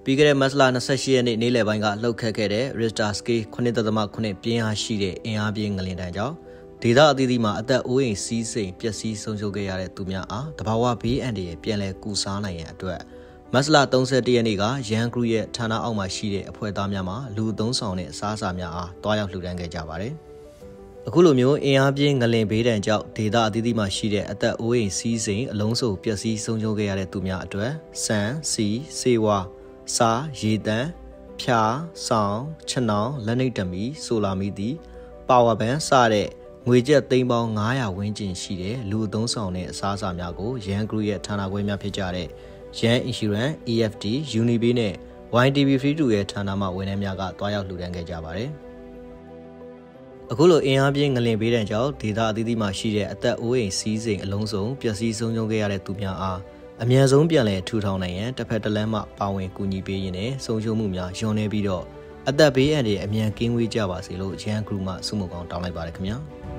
ပြီးခဲ့တဲ့မတ်လ28ရက်နေ့နေ့လယ်ပိုင်းကလှုပ်ခတ်ခဲ့တဲ့ Richter Scale 9.9 ပြင်းအားရှိတဲ့အင်အားပြင်းငလျင်တန်းကြောင့်ဒေသအသီးသီးမှာအသက်အိုးအိမ်စီးစိမ်ပျက်စီးဆုံးရှုံးခဲ့ရတဲ့သူများအားတဘာဝဘေးအန္တရာယ်ပြန်လည်ကူစားနိုင်ရန်အတွက်မတ်လ31ရက်နေ့ကရန်ဂရုရဲ့ဌာနအောက်မှာရှိတဲ့အဖွဲ့သားများမှလူအုံဆောင်တဲ့အစားအစာများအားတွားရောက်လှူဒါန်းခဲ့ကြပါတယ်။အခုလိုမျိုးအင်အားပြင်းငလျင်ဘေးဒဏ်ကြောင့်ဒေသအသီးသီးမှာရှိတဲ့အသက်အိုးအိမ်စီးစိမ်အလုံးစုံပျက်စီးဆုံးရှုံးခဲ့ရတဲ့သူများအတွက်ဆန်၊ဆီ၊ဆေးဝါးစာရေတံဖြာဆောင်ခြနှောင်လက်နှိပ်တမီဆိုလာမီသည်ပါဝါဘန်စတဲ့ငွေကျပ်သိန်းပေါင်း900ဝန်းကျင်ရှိတဲ့လူအုံဆောင်တဲ့အစားအစာများကိုရန်ဂရုရဲ့ဌာနခွဲများဖြစ်ကြတဲ့ရန် Insurance, EFT, Unibay နဲ့ YTV Free to ရဲ့ဌာနမှဝန်ထမ်းများကတွားရောက်လှူဒါန်းခဲ့ကြပါတယ်။အခုလိုအင်အားပြင်းငလျင်ဘေးဒဏ်ကြောင့်ဒေသအသီးသီးမှာရှိတဲ့အသက်အိုးအိမ်စီးစိမ်အလုံးစုံပျက်စီးဆုံးရှုံးခဲ့ရတဲ့သူများအားအမြန်ဆုံးပြန်လည်ထူထောင်နိုင်ရန်တစ်ဖက်တစ်လမ်းမှပါဝင်ကူညီပေးရင်းနဲ့ဆုံးရှုံးမှုများလျော့နေပြီးတော့အသက်ဘေးအန္တရာယ်အမြန်ကင်းဝေးကြပါစေလို့ရန်ဂရုမှဆုမွန်ကောင်းတောင်းလိုက်ပါတယ်ခင်ဗျာ။